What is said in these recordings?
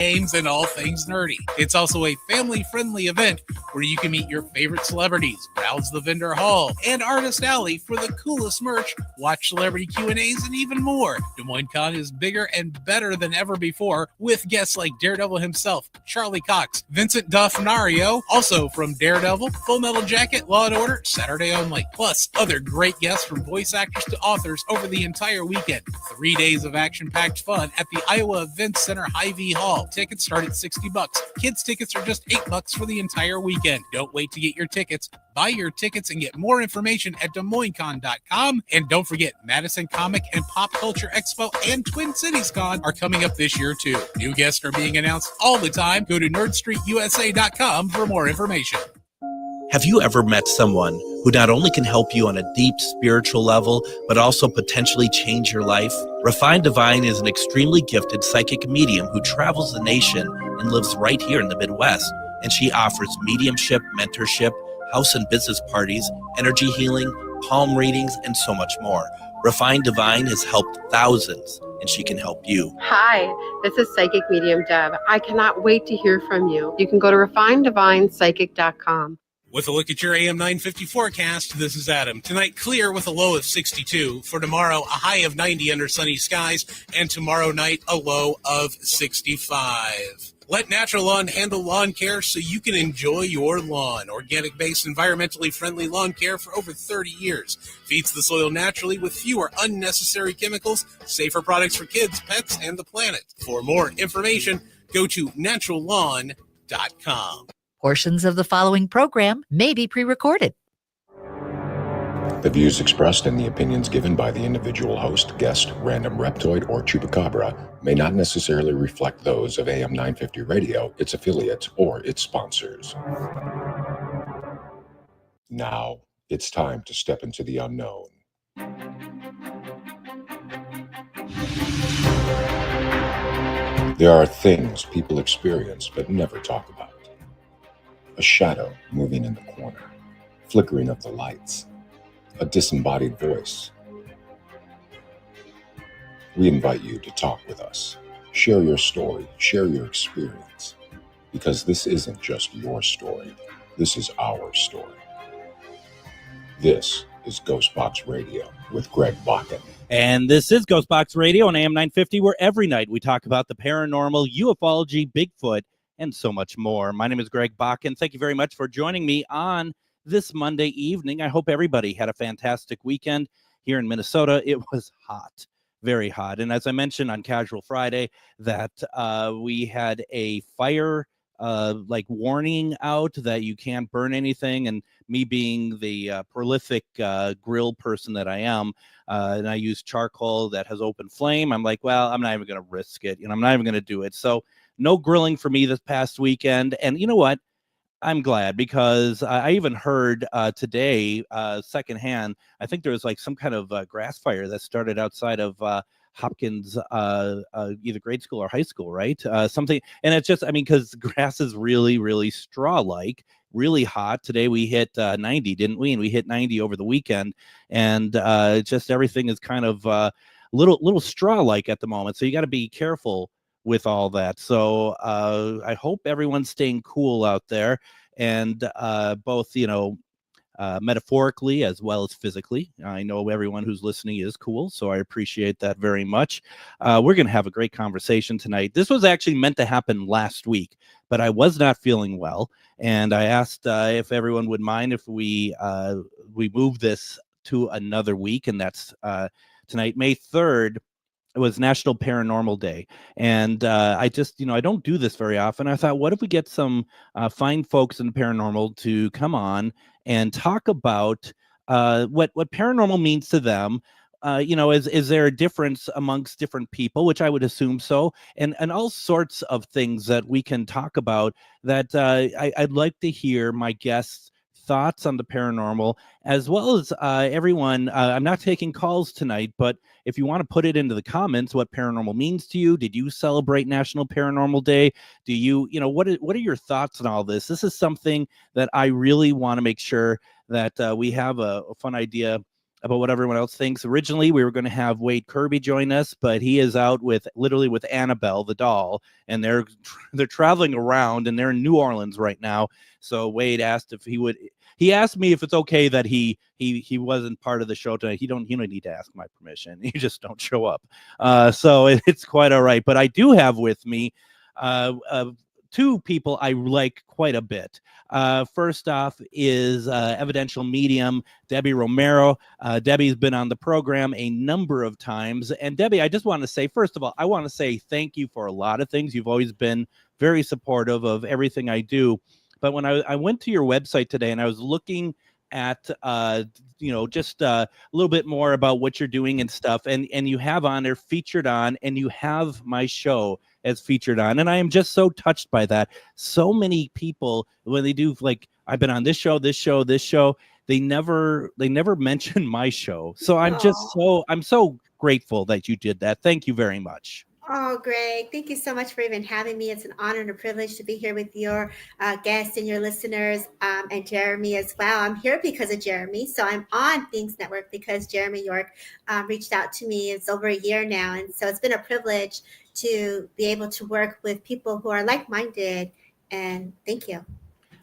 games, and all things nerdy. It's also a family-friendly event where you can meet your favorite celebrities, browse the vendor hall and artist alley for the coolest merch, watch celebrity Q&As, and even more. Des Moines Con is bigger and better than ever before, with guests like Daredevil himself, Charlie Cox, Vincent D'Onofrio, also from Daredevil, Full Metal Jacket, Law & Order, Saturday Only, plus other great guests from voice actors to authors over the entire weekend. 3 days of action-packed fun at the Iowa Events Center Hy-Vee Hall. Tickets start at $60. Kids tickets are just $8 for the entire weekend. Don't wait to get your tickets. Buy your tickets and get more information at DesMoinesCon.com. And don't forget, Madison Comic and Pop Culture Expo and Twin Cities Con are coming up this year too. New guests are being announced all the time. Go to NerdStreetUSA.com for more information. Have you ever met someone who not only can help you on a deep spiritual level, but also potentially change your life? Refined Divine is an extremely gifted psychic medium who travels the nation and lives right here in the Midwest. And she offers mediumship, mentorship, house and business parties, energy healing, palm readings, and so much more. Refined Divine has helped thousands, and she can help you. Hi, this is Psychic Medium Deb. I cannot wait to hear from you. You can go to refineddivinepsychic.com. With a look at your AM 950 forecast, this is Adam. Tonight, clear with a low of 62. For tomorrow, a high of 90 under sunny skies. And tomorrow night, a low of 65. Let Natural Lawn handle lawn care so you can enjoy your lawn. Organic-based, environmentally friendly lawn care for over 30 years. Feeds the soil naturally with fewer unnecessary chemicals, safer products for kids, pets, and the planet. For more information, go to naturallawn.com. Portions of the following program may be pre-recorded. The views expressed and the opinions given by the individual host, guest, random reptoid, or chupacabra may not necessarily reflect those of AM 950 Radio, its affiliates, or its sponsors. Now, it's time to step into the unknown. There are things people experience but never talk about. A shadow moving in the corner, flickering of the lights, a disembodied voice. We invite you to talk with us. Share your story, share your experience, because this isn't just your story, this is our story. This is GhostBox Radio with Greg Bakun. And this is GhostBox Radio on AM 950, where every night we talk about the paranormal, ufology, Bigfoot, and so much more. My name is Greg Bakun. Thank you very much for joining me on this Monday evening. I hope everybody had a fantastic weekend here in Minnesota. It was hot, very hot. And as I mentioned on Casual Friday, that we had a fire warning out that you can't burn anything. And me being the prolific grill person that I am, and I use charcoal that has open flame, I'm like, well, I'm not even going to risk it. I'm not even going to do it. So no grilling for me this past weekend. And you know what? I'm glad, because I even heard today, secondhand, I think there was some kind of grass fire that started outside of Hopkins, either grade school or high school, right? Something. And it's just, because grass is really, really straw-like, really hot. Today we hit 90, didn't we? And we hit 90 over the weekend. And just everything is kind of little straw-like at the moment. So you got to be careful with all that. So I hope everyone's staying cool out there, and both, metaphorically as well as physically. I know everyone who's listening is cool, so I appreciate that very much. We're going to have a great conversation tonight. This was actually meant to happen last week, but I was not feeling well, and I asked if everyone would mind if we move this to another week, and that's tonight, May 3rd. It was National Paranormal Day. And I just, I don't do this very often. I thought, what if we get some fine folks in the paranormal to come on and talk about what paranormal means to them? Is there a difference amongst different people, which I would assume so, and all sorts of things that we can talk about that I'd like to hear my guests' thoughts on the paranormal, as well as everyone. I'm not taking calls tonight, but if you want to put it into the comments what paranormal means to you, did you celebrate National Paranormal Day? Do you, what are your thoughts on all this? This is something that I really want to make sure that we have a fun idea about what everyone else thinks. Originally, we were going to have Wade Kirby join us, but he is out with Annabelle the doll, and they're traveling around, and they're in New Orleans right now. So Wade asked if he would. He asked me if it's okay that he wasn't part of the show tonight. You don't need to ask my permission. You just don't show up. So it's quite all right. But I do have with me two people I like quite a bit. First off is evidential medium Debbie Romero. Debbie's been on the program a number of times. And Debbie, I just want to say, first of all, I want to say thank you for a lot of things. You've always been very supportive of everything I do. But when I went to your website today and I was looking at just a little bit more about what you're doing and stuff, and you have on there featured on, and you have my show as featured on, and I am just so touched by that. So many people, when they do, like, I've been on this show, they never mention my show. So I'm so grateful that you did that. Thank you very much. Oh, Greg, thank you so much for even having me. It's an honor and a privilege to be here with your guests and your listeners, and Jeremy as well. I'm here because of Jeremy. So I'm on Things Network because Jeremy York reached out to me. It's over a year now. And so it's been a privilege to be able to work with people who are like-minded. And thank you.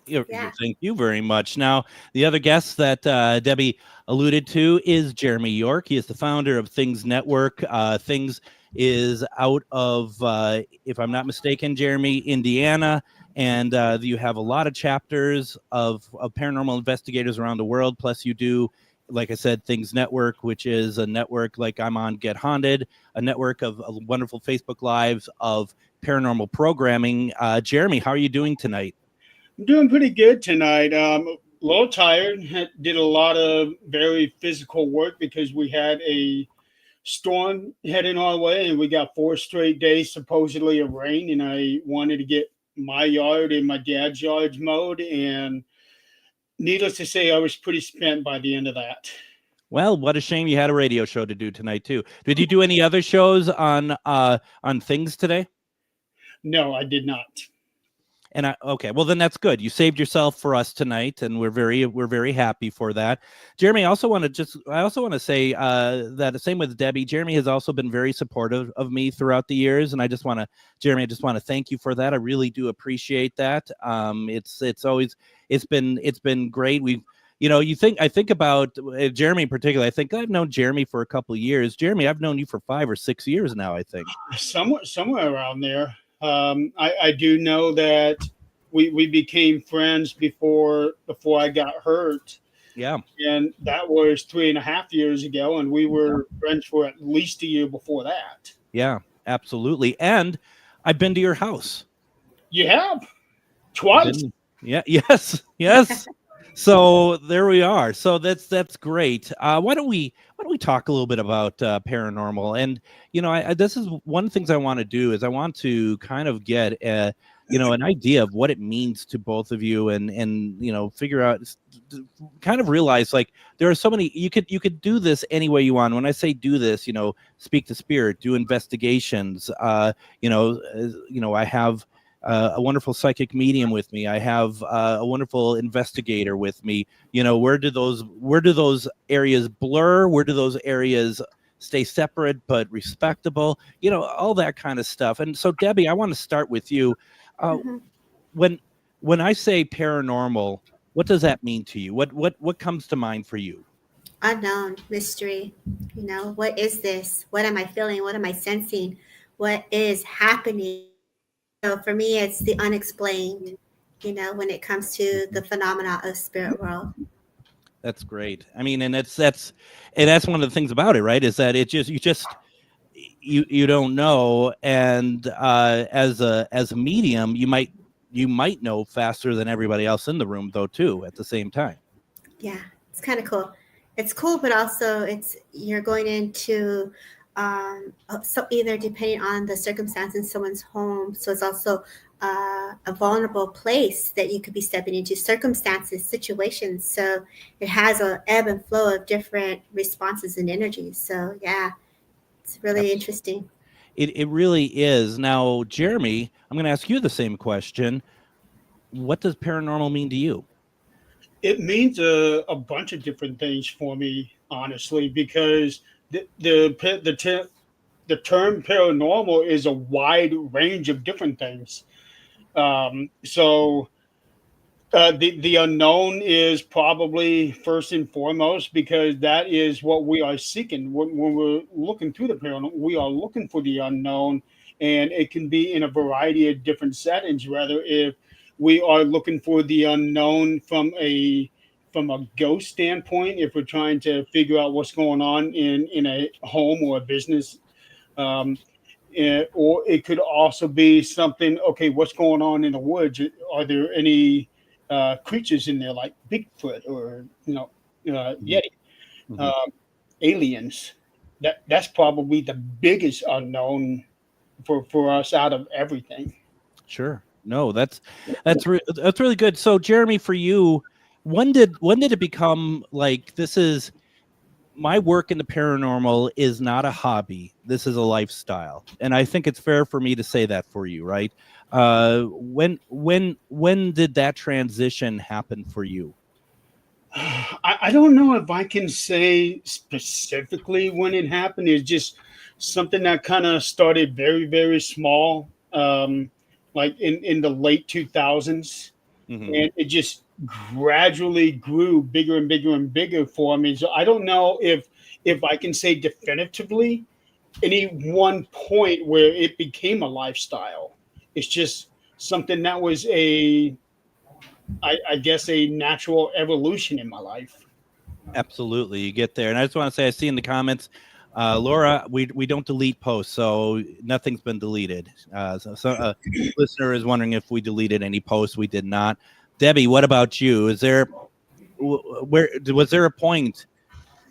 Thank you very much. Now, the other guest that Debbie alluded to is Jeremy York. He is the founder of Things Network. Things is out of, if I'm not mistaken, Jeremy, Indiana. And you have a lot of chapters of paranormal investigators around the world. Plus you do, like I said, Things Network, which is a network like I'm on Get Haunted, a network of wonderful Facebook Lives of paranormal programming. Jeremy, how are you doing tonight? I'm doing pretty good tonight. A little tired. Did a lot of very physical work because we had a storm heading our way, and we got 4 straight days supposedly of rain, and I wanted to get my yard and my dad's yards mowed, and needless to say, I was pretty spent by the end of that. Well, what a shame you had a radio show to do tonight too. Did you do any other shows on Things today? No, I did not. And okay, well then that's good. You saved yourself for us tonight, and we're very happy for that. Jeremy, I also want to say that the same with Debbie. Jeremy has also been very supportive of me throughout the years, and Jeremy, I just want to thank you for that. I really do appreciate that. It's been great. I think about Jeremy in particular. I think I've known Jeremy for a couple of years. Jeremy, I've known you for 5 or 6 years now, I think. Somewhere around there. I do know that we became friends before I got hurt. Yeah. And that was 3.5 years ago, and we were friends for at least a year before that. Yeah, absolutely. And I've been to your house. You have? Twice? Yeah. Yes. So there we are. So that's great. Why don't we talk a little bit about paranormal? And this is one of the things I want to do is I want to kind of get an idea of what it means to both of you, and figure out, kind of realize, like, there are so many. You could do this any way you want. When I say do this, speak to spirit, do investigations. I have a wonderful psychic medium with me. I have a wonderful investigator with me. Where do those areas blur? Where do those areas stay separate but respectable? All that kind of stuff. And so, Debbie, I want to start with you. When I say paranormal, what does that mean to you? What comes to mind for you? Unknown, mystery. What is this? What am I feeling? What am I sensing? What is happening? So for me, it's the unexplained, when it comes to the phenomena of spirit world. That's great. I mean, and that's one of the things about it, right? Is that you don't know, and as a medium, you might know faster than everybody else in the room, though, too, at the same time. Yeah, it's kind of cool. It's cool, but also you're going into so either depending on the circumstance in someone's home. So it's also a vulnerable place that you could be stepping into, circumstances, situations. So it has an ebb and flow of different responses and energies. So yeah, it's really interesting. It really is. Now, Jeremy, I'm going to ask you the same question. What does paranormal mean to you? It means a bunch of different things for me. honestly, because the term paranormal is a wide range of different things. So the unknown is probably first and foremost, because that is what we are seeking when we're looking through the paranormal. We are looking for the unknown, and it can be in a variety of different settings. Rather, if we are looking for the unknown from a ghost standpoint, if we're trying to figure out what's going on in a home or a business, um, or it could also be something. Okay, what's going on in the woods? Are there any creatures in there like Bigfoot or Mhm. Yeti, Mhm. uh, aliens? That's probably the biggest unknown for us out of everything. Sure. No, that's really good. So, Jeremy, for you, when did it become like this is my work in the paranormal is not a hobby. This is a lifestyle, and I think it's fair for me to say that for you, right? When did that transition happen for you? I don't know if I can say specifically when it happened. It's just something that kind of started very, very small, like in the late 2000s. Hmm. And it just gradually grew bigger and bigger and bigger for me. So I don't know if I can say definitively any one point where it became a lifestyle. It's just something that was I guess a natural evolution in my life. Absolutely, you get there, and I just want to say I see in the comments, Laura, we don't delete posts, so nothing's been deleted. So listener is wondering if we deleted any posts. We did not. Debbie, what about you? Is there where was there a point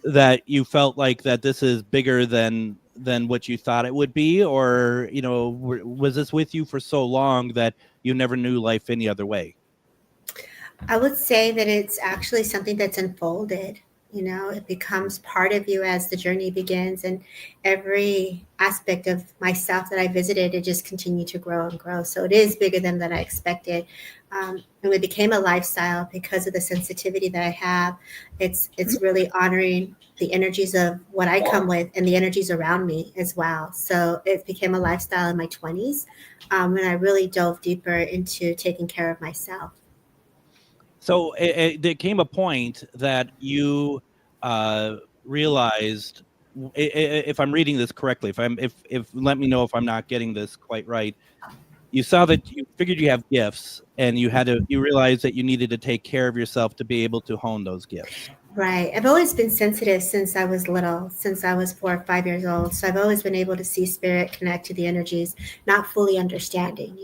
that you felt like that this is bigger than what you thought it would be, or was this with you for so long that you never knew life any other way? I would say that it's actually something that's unfolded. It becomes part of you as the journey begins, and every aspect of myself that I visited, it just continued to grow and grow. So it is bigger than that I expected, and it became a lifestyle because of the sensitivity that I have. It's really honoring the energies of what I come with and the energies around me as well. So it became a lifestyle in my 20s, when I really dove deeper into taking care of myself. So there came a point that you realized, if I'm reading this correctly, if let me know if I'm not getting this quite right. You saw that you figured you have gifts, and you realized that you needed to take care of yourself to be able to hone those gifts. Right. I've always been sensitive since I was little, since I was 4 or 5 years old. So I've always been able to see spirit, connect to the energies, not fully understanding.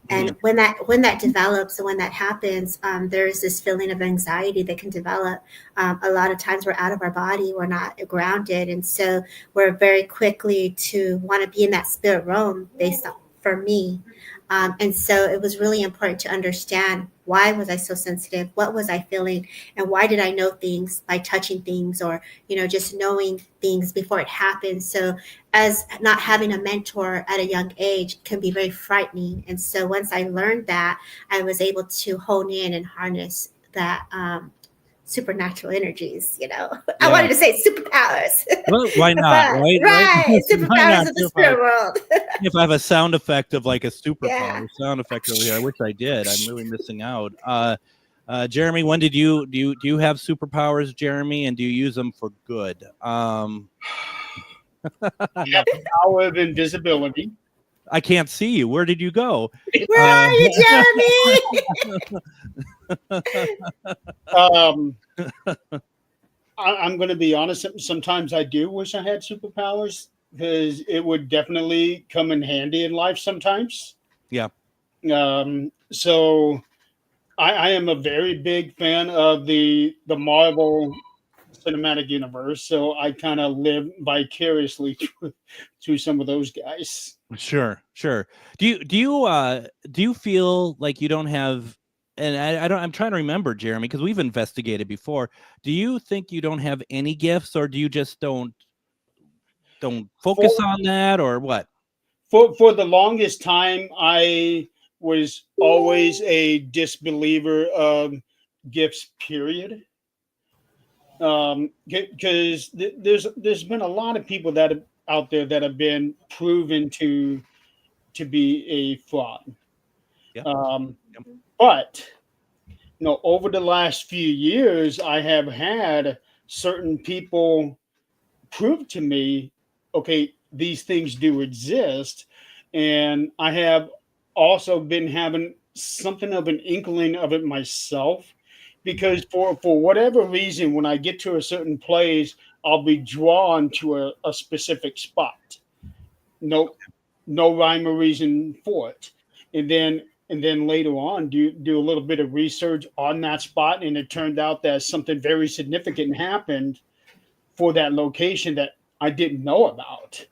And Mhm. when that develops and when that happens, there's this feeling of anxiety that can develop. A lot of times we're out of our body, we're not grounded, and so we're very quickly to want to be in that spirit realm based on for me. And so it was really important to understand, why was I so sensitive? What was I feeling? And why did I know things by touching things, or just knowing things before it happens? So as not having a mentor at a young age can be very frightening. And so once I learned that, I was able to hone in and harness that, supernatural energies. I Yeah. wanted to say superpowers. Well, why not? But Right? right, Why superpowers not? of the spirit world. If I have a sound effect of like a Yeah. superpower sound effect over here, I wish I did. I'm really missing out. Jeremy, when did do you have superpowers, Jeremy, and do you use them for good? Have the power of invisibility. I can't see you. Where did you go? Where are you, Jeremy? Um, I'm going to be honest. Sometimes I do wish I had superpowers, because it would definitely come in handy in life sometimes. Yeah. So I am a very big fan of the Marvel cinematic universe. So I kind of live vicariously through some of those guys. Sure. Do you feel like you don't have, and I don't, I'm trying to remember, Jeremy, because we've investigated before. Do you think you don't have any gifts, or do you just don't focus For on that, or what? for the longest time, I was always a disbeliever of gifts. Period. Because there's been a lot of people that have, out there that have been proven to be a fraud. Yep. Yep. But over the last few years, I have had certain people prove to me, okay, these things do exist, and I have also been having something of an inkling of it myself, because for whatever reason, when I get to a certain place, I'll be drawn to a specific spot. No rhyme or reason for it, and then later on do a little bit of research on that spot, and it turned out that something very significant happened for that location that I didn't know about.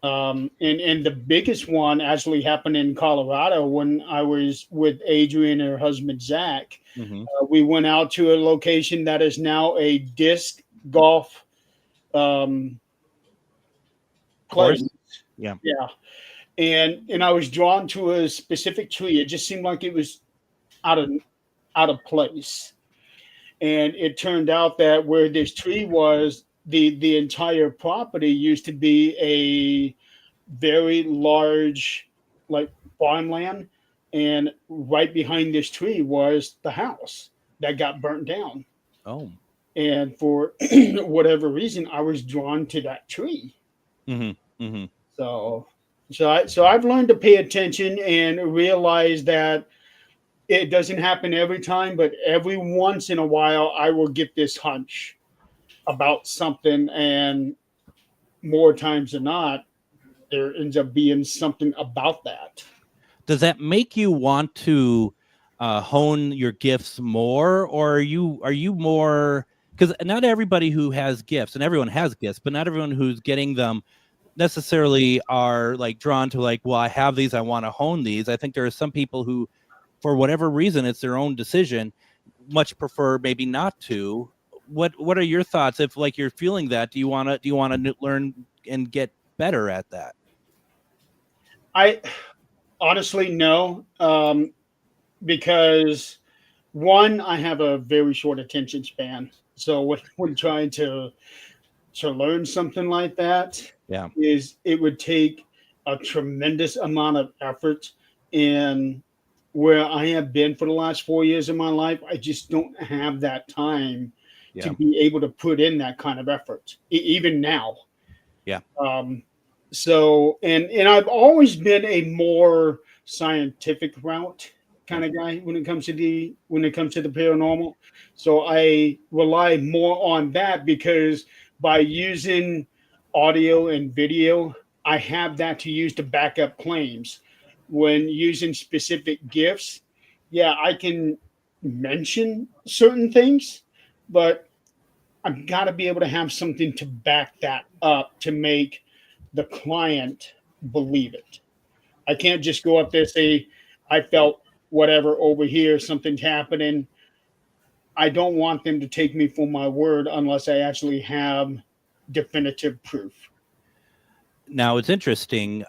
And the biggest one actually happened in Colorado when I was with Adrian and her husband Zach. Mm-hmm. We went out to a location that is now a disc golf place. Yeah. And I was drawn to a specific tree. It just seemed like it was out of place. And it turned out that where this tree was, the entire property used to be a very large, like, farmland, and right behind this tree was the house that got burnt down. Oh. And for whatever reason, I was drawn to that tree. Mm-hmm. Mm-hmm. So I've learned to pay attention and realize that it doesn't happen every time, but every once in a while, I will get this hunch about something, and more times than not, there ends up being something about that. Does that make you want to hone your gifts more, or are you more, because not everybody who has gifts, and everyone has gifts, but not everyone who's getting them necessarily are like drawn to, like, well, I have these, I want to hone these. I think there are some people who, for whatever reason, it's their own decision, much prefer maybe not to. What are your thoughts if, like, you're feeling that? Do you want to learn and get better at that? I honestly no, because one, I have a very short attention span. So when trying to learn something like that, it would take a tremendous amount of effort. And where I have been for the last 4 years of my life, I just don't have that time to be able to put in that kind of effort, even now. Yeah. So, and I've always been a more scientific route kind of guy when it comes to the paranormal. So I rely more on that, because by using audio and video, I have that to use to back up claims. When using specific gifts, I can mention certain things, but I've got to be able to have something to back that up to make the client believe it. I can't just go up there and say, I felt whatever over here, something's happening. I don't want them to take me for my word unless I actually have definitive proof. Now, it's interesting.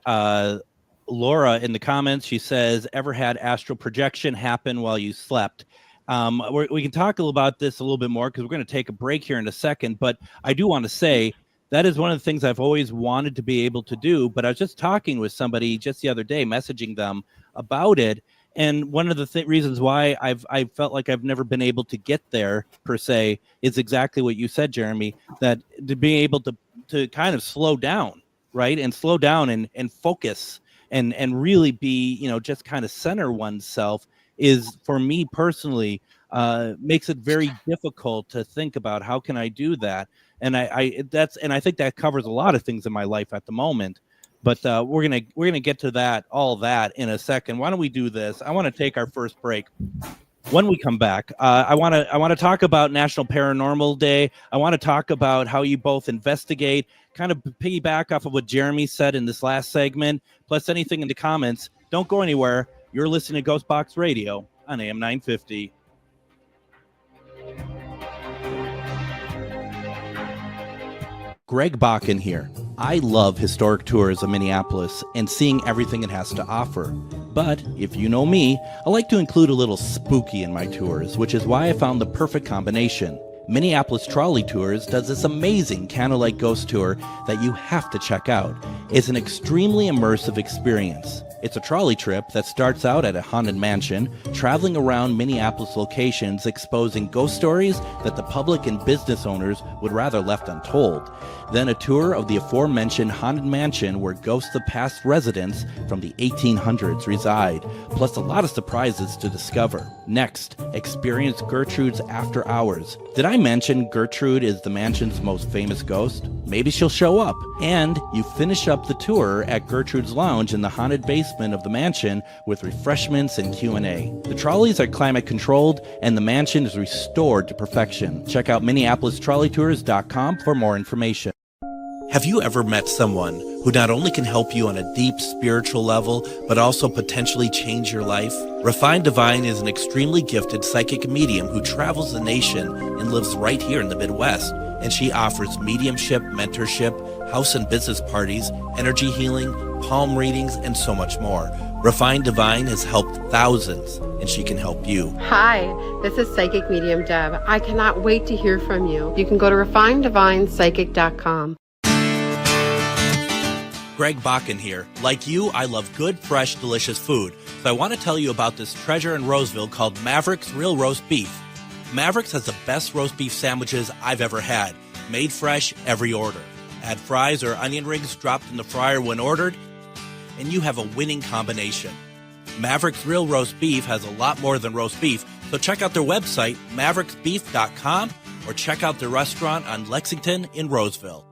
Laura in the comments, she says, ever had astral projection happen while you slept? We can talk about this a little bit more, because we're going to take a break here in a second. But I do want to say that is one of the things I've always wanted to be able to do. But I was just talking with somebody just the other day, messaging them about it. And one of the reasons why I felt like I've never been able to get there, per se, is exactly what you said, Jeremy, that to be able to kind of slow down, right? And slow down and focus and really be, just kind of center oneself is, for me personally, makes it very difficult to think about how can I do that. And I think that covers a lot of things in my life at the moment. But we're gonna get to all that in a second. Why don't we do this? I want to take our first break. When we come back, I want to talk about National Paranormal Day. I want to talk about how you both investigate, kind of piggyback off of what Jeremy said in this last segment, plus anything in the comments. Don't go anywhere. You're listening to GhostBox Radio on AM 950. Greg Bakun here. I love historic tours of Minneapolis and seeing everything it has to offer. But if you know me, I like to include a little spooky in my tours, which is why I found the perfect combination. Minneapolis Trolley Tours does this amazing candlelight ghost tour that you have to check out. It's an extremely immersive experience. It's a trolley trip that starts out at a haunted mansion, traveling around Minneapolis locations exposing ghost stories that the public and business owners would rather left untold. Then a tour of the aforementioned haunted mansion where ghosts of past residents from the 1800s reside, plus a lot of surprises to discover. Next, experience Gertrude's After Hours. Did I mention Gertrude is the mansion's most famous ghost? Maybe she'll show up. And you finish up the tour at Gertrude's Lounge in the haunted basement of the mansion with refreshments and Q&A. The trolleys are climate controlled and the mansion is restored to perfection. Check out MinneapolisTrolleyTours.com for more information. Have you ever met someone who not only can help you on a deep spiritual level, but also potentially change your life? Refined Divine is an extremely gifted psychic medium who travels the nation and lives right here in the Midwest. And she offers mediumship, mentorship, house and business parties, energy healing, palm readings, and so much more. Refined Divine has helped thousands, and she can help you. Hi, this is Psychic Medium Deb. I cannot wait to hear from you. You can go to refineddivinepsychic.com. Greg Bakun here. Like you, I love good, fresh, delicious food. So I want to tell you about this treasure in Roseville called Maverick's Real Roast Beef. Maverick's has the best roast beef sandwiches I've ever had. Made fresh, every order. Add fries or onion rings dropped in the fryer when ordered, and you have a winning combination. Maverick's Real Roast Beef has a lot more than roast beef, so check out their website, mavericksbeef.com, or check out their restaurant on Lexington in Roseville.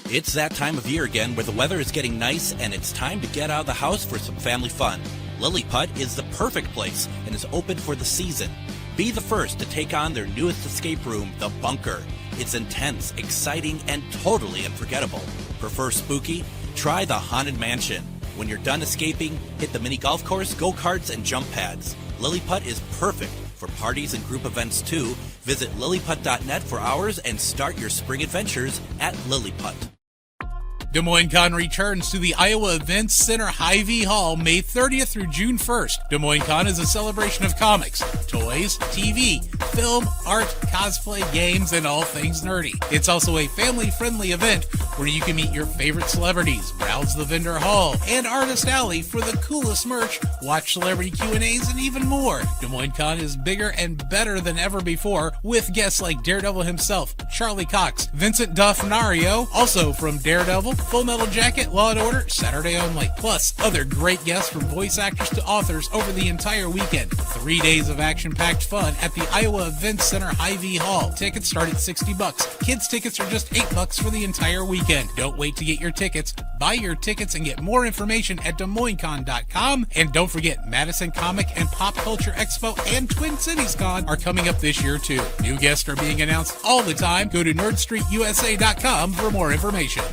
It's that time of year again where the weather is getting nice and it's time to get out of the house for some family fun. Lilliput is the perfect place and is open for the season. Be the first to take on their newest escape room, The Bunker. It's intense, exciting, and totally unforgettable. Prefer spooky? Try the Haunted Mansion. When you're done escaping, hit the mini golf course, go-karts, and jump pads. Lilliput is perfect for parties and group events too. Visit lilliput.net for hours and start your spring adventures at Lilliput. Des Moines Con returns to the Iowa Events Center Hy-Vee Hall May 30th through June 1st. Des Moines Con is a celebration of comics, toys, TV, film, art, cosplay, games, and all things nerdy. It's also a family-friendly event where you can meet your favorite celebrities, browse the vendor hall, and Artist Alley for the coolest merch, watch celebrity Q&As, and even more. Des Moines Con is bigger and better than ever before, with guests like Daredevil himself, Charlie Cox, Vincent D'Onofrio, also from Daredevil, Full Metal Jacket, Law & Order, Saturday Only, plus other great guests from voice actors to authors over the entire weekend. 3 days of action-packed fun at the Iowa Events Center Hy-Vee Hall. Tickets start at $60. Kids tickets are just $8 for the entire weekend. Don't wait to get your tickets. Buy your tickets and get more information at DesMoinesCon.com. And don't forget, Madison Comic and Pop Culture Expo and Twin Cities Con are coming up this year too. New guests are being announced all the time. Go to NerdStreetUSA.com for more information.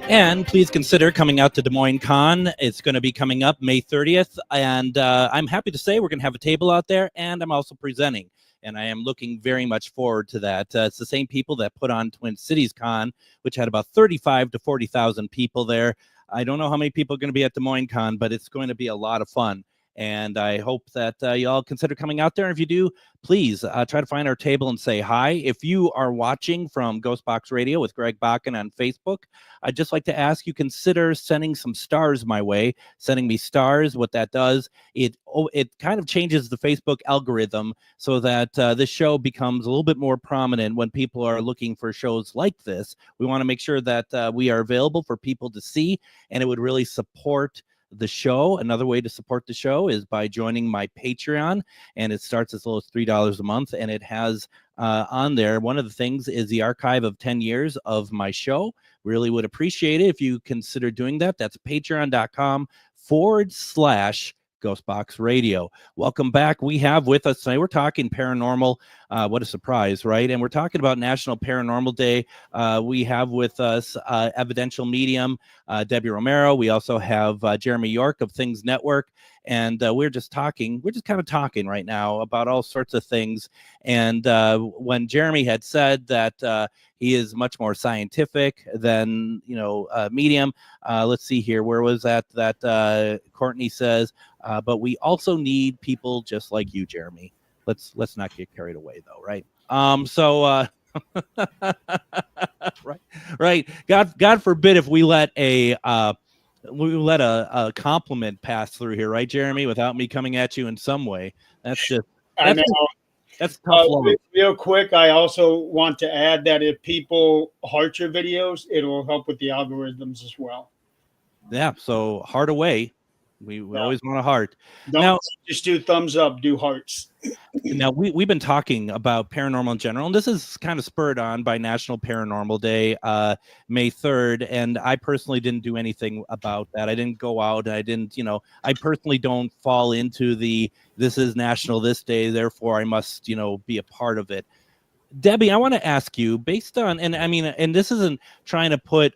And please consider coming out to Des Moines Con. It's going to be coming up May 30th. And I'm happy to say we're going to have a table out there, and I'm also presenting. And I am looking very much forward to that. It's the same people that put on Twin Cities Con, which had about 35 to 40,000 people there. I don't know how many people are going to be at Des Moines Con, but it's going to be a lot of fun. And I hope that you all consider coming out there. And if you do, please try to find our table and say hi. If you are watching from GhostBox Radio with Greg Bakun on Facebook, I'd just like to ask you consider sending some stars my way. Sending me stars, what that does, it kind of changes the Facebook algorithm so that this show becomes a little bit more prominent when people are looking for shows like this. We want to make sure that we are available for people to see, and it would really support the show. Another way to support the show is by joining my Patreon, and it starts as low as $3 a month, and it has on there, one of the things is the archive of 10 years of my show. Really would appreciate it if you consider doing that. That's patreon.com/GhostBox Radio. Welcome back. We have with us tonight, we're talking paranormal. What a surprise, right? And we're talking about National Paranormal Day. We have with us evidential medium Debbie Romero. We also have Jeremy York of Things Network. and we're just kind of talking right now about all sorts of things. And when Jeremy had said that he is much more scientific than medium, let's see here, where was that Courtney says, but we also need people just like you, Jeremy. Let's not get carried away though, right? Right. God forbid if we let a compliment pass through here, right, Jeremy, without me coming at you in some way. That's tough love. Real quick, I also want to add that if people heart your videos, it will help with the algorithms as well. Yeah, so heart away. We always want a heart. Don't just do thumbs up, do hearts. Now, we've been talking about paranormal in general, and this is kind of spurred on by National Paranormal Day, May 3rd, and I personally didn't do anything about that. I didn't go out. I didn't, I personally don't fall into this is national this day, therefore I must, be a part of it. Debbie, I want to ask you, based on, and this isn't trying to put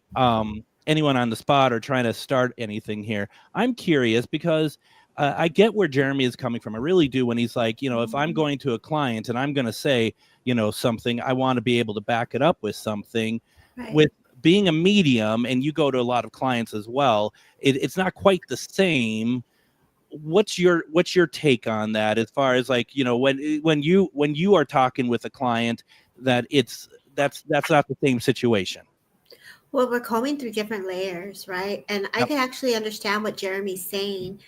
anyone on the spot or trying to start anything here. I'm curious because I get where Jeremy is coming from. I really do. When he's like, if I'm going to a client and I'm going to say, something, I want to be able to back it up with something. Right. With being a medium, and you go to a lot of clients as well, it's not quite the same. What's your take on that? As far as like, when you are talking with a client, that's not the same situation. Well, we're combing through different layers, right? And I can actually understand what Jeremy's saying.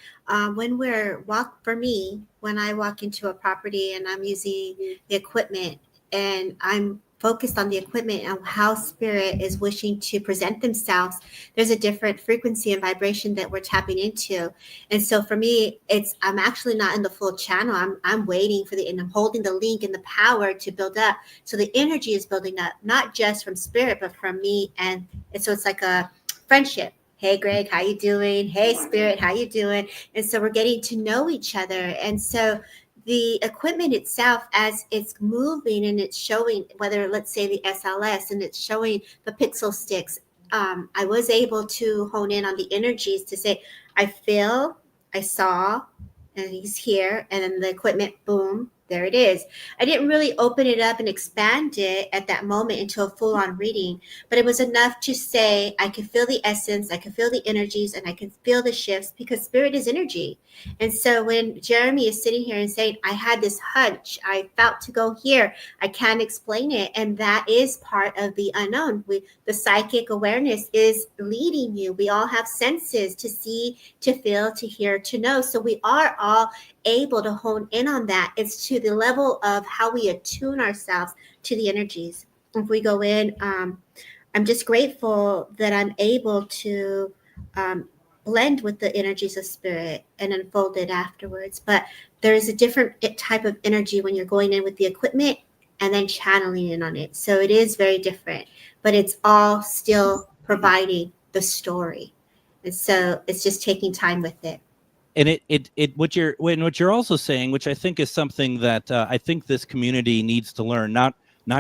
When I walk into a property and I'm using the equipment and I'm focused on the equipment and how spirit is wishing to present themselves, there's a different frequency and vibration that we're tapping into. And so for me, I'm actually not in the full channel. I'm waiting and I'm holding the link and the power to build up. So the energy is building up, not just from spirit, but from me. And so it's like a friendship. Hey, Greg, how you doing? Hey, spirit, how you doing? And so we're getting to know each other. And so the equipment itself, as it's moving and it's showing, whether let's say the SLS and it's showing the pixel sticks, I was able to hone in on the energies to say, I feel, I saw, and he's here, and then the equipment, boom, there it is. I didn't really open it up and expand it at that moment into a full-on reading, but it was enough to say I could feel the essence, I could feel the energies, and I could feel the shifts because spirit is energy. And so when Jeremy is sitting here and saying, I had this hunch, I felt to go here, I can't explain it, and that is part of the unknown. The psychic awareness is leading you. We all have senses to see, to feel, to hear, to know. So we are all able to hone in on that. It's to the level of how we attune ourselves to the energies. If we go in, I'm just grateful that I'm able to blend with the energies of spirit and unfold it afterwards. But there is a different type of energy when you're going in with the equipment and then channeling in on it. So it is very different, but it's all still providing the story. And so it's just taking time with it. And what you're also saying, which I think is something that I think this community needs to learn, not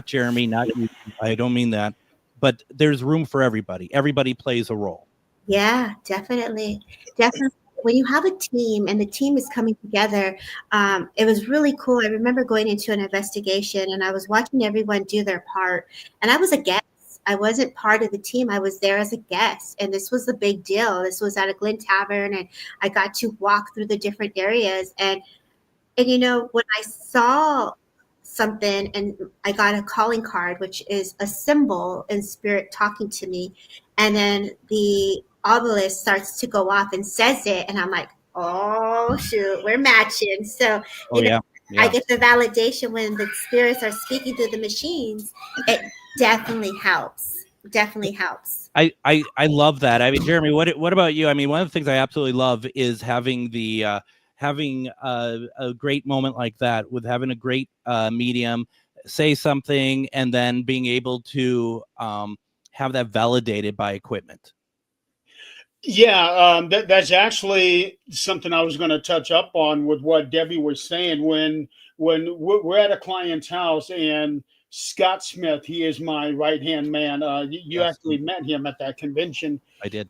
Jeremy, not you, I don't mean that, but there's room for everybody. Everybody plays a role. Yeah, definitely. When you have a team and the team is coming together, it was really cool. I remember going into an investigation and I was watching everyone do their part, and I was a guest. I wasn't part of the team. I was there as a guest, and this was the big deal. This was at a Glen Tavern, and I got to walk through the different areas. And when I saw something and I got a calling card, which is a symbol in spirit talking to me, and then the obelisk starts to go off and says it, and I'm like, oh shoot, we're matching. So Yeah. I get the validation when the spirits are speaking through the machines. It definitely helps. I love that. I mean, Jeremy, what about you? I mean, one of the things I absolutely love is having having a great moment like that, with having a great medium say something and then being able to have that validated by equipment. Yeah, that's actually something I was going to touch up on with what Debbie was saying. When we're at a client's house, and Scott Smith, he is my right-hand man. You Yes. actually met him at that convention. I did.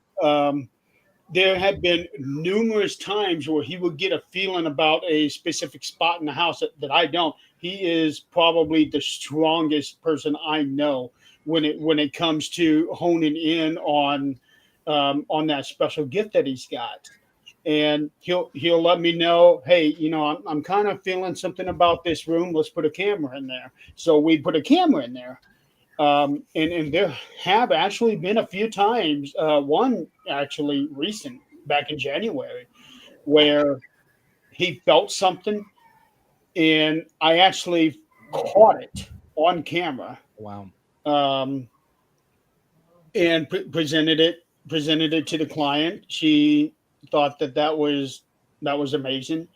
there have been numerous times where he would get a feeling about a specific spot in the house that I don't. He is probably the strongest person I know when it comes to honing in on that special gift that he's got. And he'll let me know, hey, I'm kind of feeling something about this room. Let's put a camera in there. So we put a camera in there. And there have actually been a few times, one actually recent, back in January, where he felt something, and I actually caught it on camera. Wow. And presented it to the client. She thought that was amazing.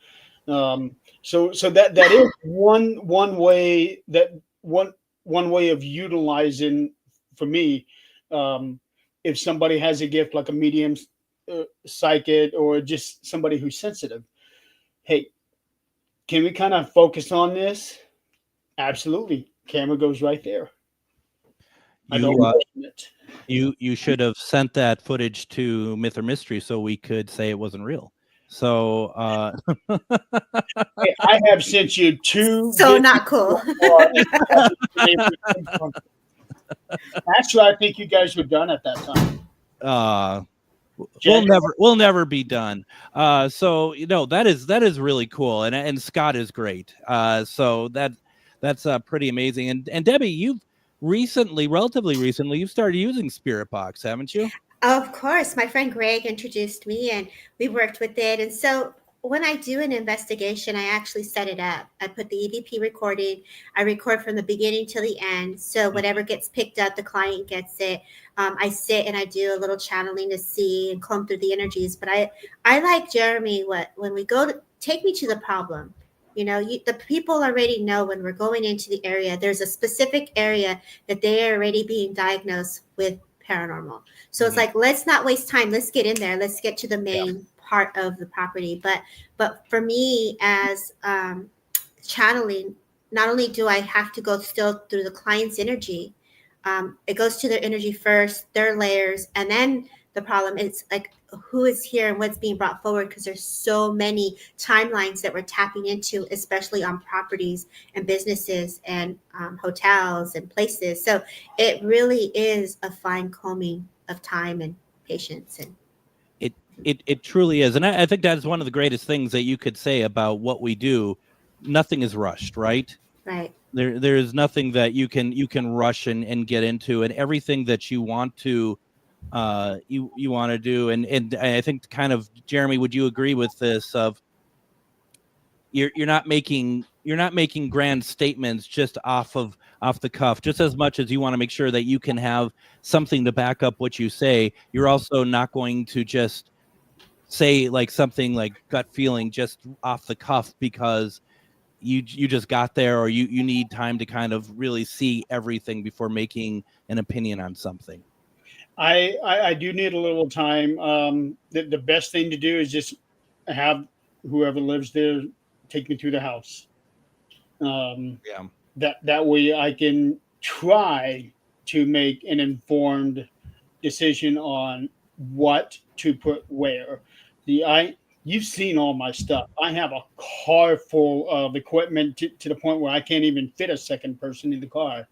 So that is one way of utilizing for me. If somebody has a gift like a medium, psychic, or just somebody who's sensitive, hey, can we kind of focus on this? Absolutely. Camera goes right there. You should have sent that footage to Myth or Mystery so we could say it wasn't real. So hey, I have sent you two. So not cool. Actually, I think you guys were done at that time. We'll never be done. So that is really cool, and Scott is great. So that's pretty amazing. And Debbie, you've relatively recently, you've started using Spirit Box, haven't you? Of course. My friend Greg introduced me and we worked with it. And so when I do an investigation, I actually set it up. I put the EVP recording. I record from the beginning till the end. So whatever gets picked up, the client gets it. I sit and I do a little channeling to see and comb through the energies. But I like Jeremy, when we go to take me to the problem. The people already know when we're going into the area, there's a specific area that they are already being diagnosed with paranormal. So it's like, let's not waste time. Let's get in there. Let's get to the main part of the property. But for me, as channeling, not only do I have to go still through the client's energy, it goes to their energy first, their layers, and then the problem is like who is here and what's being brought forward, because there's so many timelines that we're tapping into, especially on properties and businesses and hotels and places. So it really is a fine combing of time and patience. And it truly is. And I think that is one of the greatest things that you could say about what we do. Nothing is rushed, right? Right. There is nothing that you can rush and get into, and everything that you want to you want to do, and I think kind of, Jeremy, would you agree with this? Of you're not making grand statements just off the cuff, just as much as you want to make sure that you can have something to back up what you say. You're also not going to just say like something like gut feeling just off the cuff because you just got there, or you need time to kind of really see everything before making an opinion on something. I do need a little time. The best thing to do is just have whoever lives there take me through the house. That way I can try to make an informed decision on what to put where. You've seen all my stuff. I have a car full of equipment to the point where I can't even fit a second person in the car.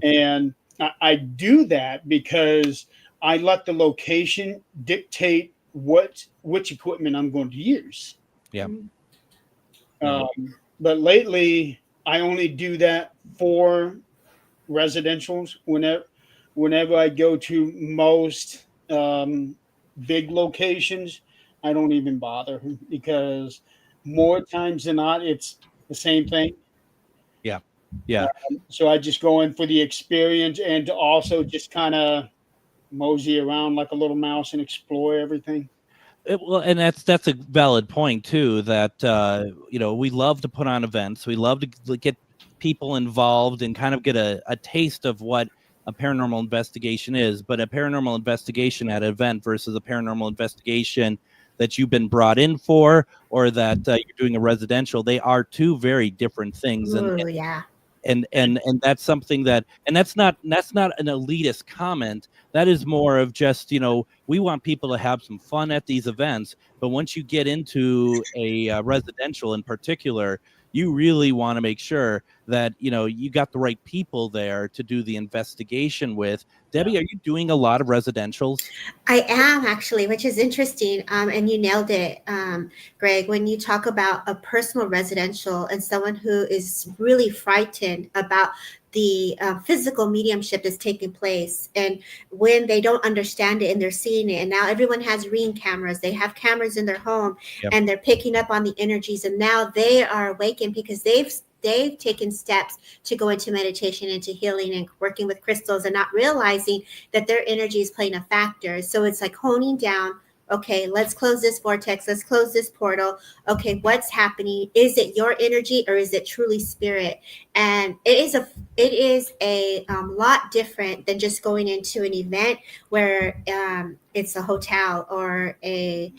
And I do that because I let the location dictate which equipment I'm going to use. Yeah. But lately, I only do that for residentials. Whenever I go to most big locations, I don't even bother, because more times than not, it's the same thing. Yeah. So I just go in for the experience and to also just kind of mosey around like a little mouse and explore everything. Well, and that's a valid point too, that we love to put on events. We love to get people involved and kind of get a taste of what a paranormal investigation is. But a paranormal investigation at an event versus a paranormal investigation that you've been brought in for, or that you're doing a residential, they are two very different things. Ooh, yeah. and that's something that's not an elitist comment. That is more of just, we want people to have some fun at these events, but once you get into a residential in particular, you really want to make sure that you got the right people there to do the investigation with. Debbie, are you doing a lot of residentials? I am actually, which is interesting. And you nailed it, Greg, when you talk about a personal residential and someone who is really frightened about the physical mediumship that's taking place, and when they don't understand it and they're seeing it, and now everyone has Ring cameras, they have cameras in their home, and they're picking up on the energies, and now they are awakened because they've taken steps to go into meditation, into healing, and working with crystals, and not realizing that their energy is playing a factor. So it's like honing down. Okay, let's close this vortex. Let's close this portal. Okay, what's happening? Is it your energy or is it truly spirit? And it is a lot different than just going into an event where it's a hotel or a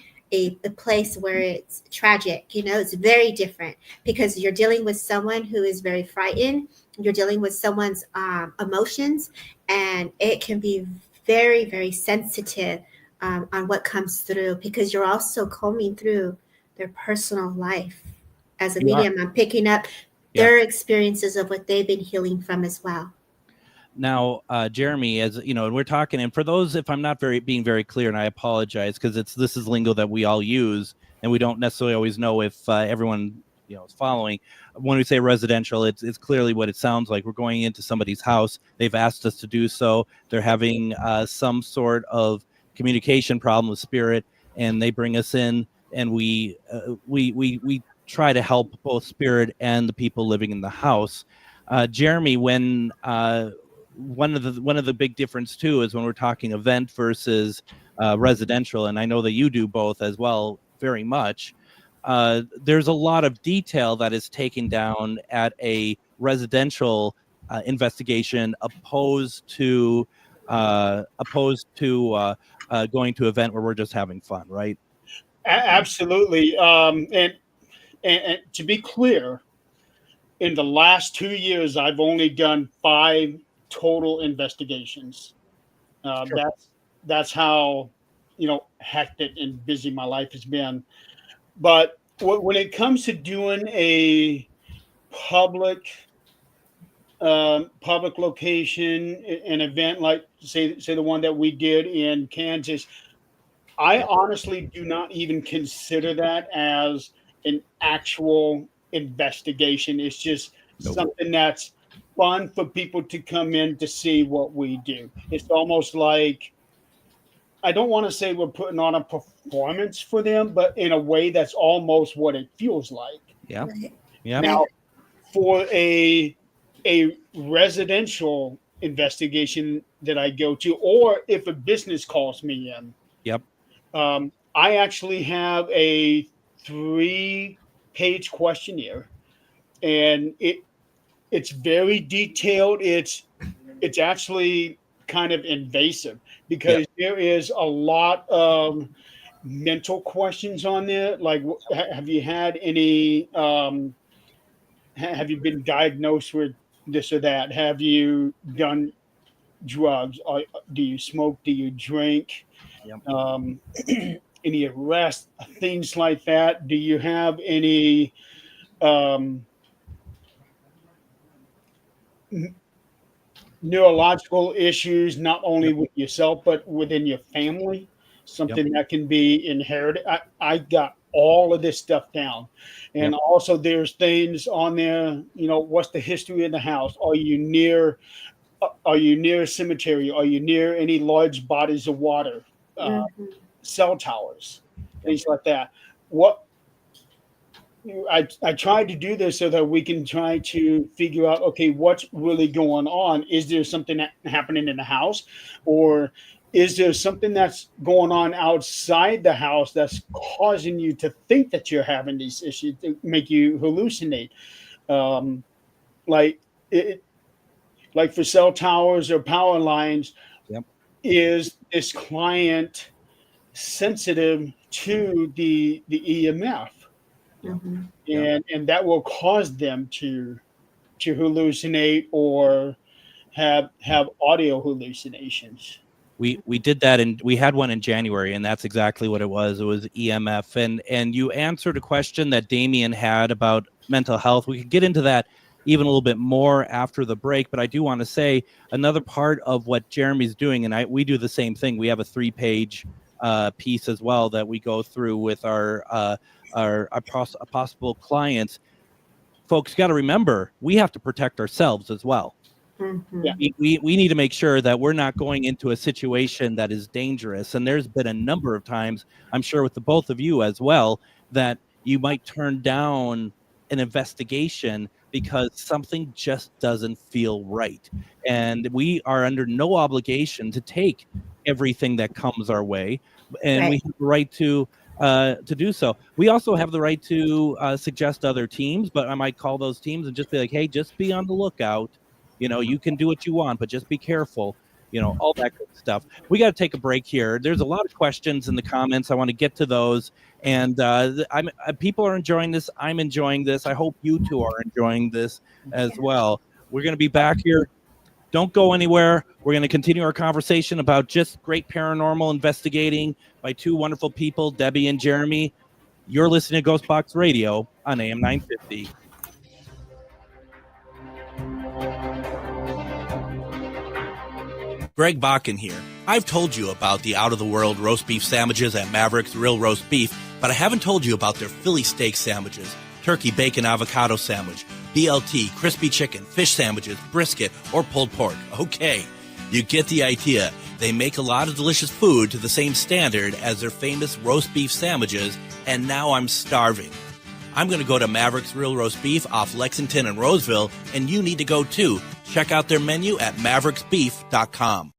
place where it's tragic. It's very different because you're dealing with someone who is very frightened. You're dealing with someone's emotions, and it can be very, very sensitive on what comes through, because you're also combing through their personal life. As a medium, I'm picking up their experiences of what they've been healing from as well. Now, Jeremy, as you know, and we're talking, and for those, if I'm not being very clear, and I apologize, because this is lingo that we all use, and we don't necessarily always know if everyone is following. When we say residential, it's clearly what it sounds like. We're going into somebody's house. They've asked us to do so. They're having some sort of communication problem with spirit, and they bring us in, and we try to help both spirit and the people living in the house. Jeremy, when one of the big difference too is when we're talking event versus residential, and I know that you do both as well very much. There's a lot of detail that is taken down at a residential investigation opposed to going to an event where we're just having fun, right? Absolutely. And to be clear, in the last 2 years, I've only done 5 total investigations. Sure. That's how hectic and busy my life has been. But when it comes to doing a public location, an event like say the one that we did in Kansas, I honestly do not even consider that as an actual investigation. It's just something that's fun for people to come in to see what we do. It's almost like, I don't want to say we're putting on a performance for them, but in a way that's almost what it feels like. Yeah. Yeah. Now, for a residential investigation that I go to, or if a business calls me in, I actually have a 3-page questionnaire, and it's very detailed. It's actually kind of invasive because there is a lot of mental questions on there. Like, have you had any? Have you been diagnosed with this or that? Have you done drugs? Or do you smoke? Do you drink? Any arrests? Things like that. Do you have any neurological issues, not only with yourself, but within your family? Something that can be inherited. I got all of this stuff down. And also there's things on there, what's the history of the house? Are you near a cemetery? Are you near any large bodies of water? Cell towers, things like that. I tried to do this so that we can try to figure out, okay, what's really going on? Is there something that happening in the house, or is there something that's going on outside the house that's causing you to think that you're having these issues, to make you hallucinate? Like for cell towers or power lines, is this client sensitive to the EMF? And that will cause them to to hallucinate or have audio hallucinations. We did that, and we had one in January, and that's exactly what it was. It was EMF, and you answered a question that Damien had about mental health. We could get into that even a little bit more after the break, but I do want to say another part of what Jeremy's doing, and we do the same thing. We have a 3-page piece as well that we go through with our possible clients. Folks, got to remember, we have to protect ourselves as well. Mm-hmm. Yeah. We need to make sure that we're not going into a situation that is dangerous. And there's been a number of times, I'm sure with the both of you as well, that you might turn down an investigation because something just doesn't feel right. And we are under no obligation to take everything that comes our way. And we have the right to do so. We also have the right to suggest other teams, but I might call those teams and just be like, hey, just be on the lookout. You know, you can do what you want, but just be careful, you know, all that good stuff. We got to take a break here. There's a lot of questions in the comments. I want to get to those. And people are enjoying this. I'm enjoying this. I hope you two are enjoying this as well. We're going to be back here. Don't go anywhere. We're going to continue our conversation about just great paranormal investigating by two wonderful people, Debbie and Jeremy. You're listening to GhostBox Radio on AM 950. Greg Bakun here. I've told you about the out-of-the-world roast beef sandwiches at Maverick's Real Roast Beef, but I haven't told you about their Philly steak sandwiches, turkey bacon avocado sandwich, BLT, crispy chicken, fish sandwiches, brisket, or pulled pork. Okay, you get the idea. They make a lot of delicious food to the same standard as their famous roast beef sandwiches, and now I'm starving. I'm going to go to Maverick's Real Roast Beef off Lexington and Roseville, and you need to go too. Check out their menu at mavericksbeef.com.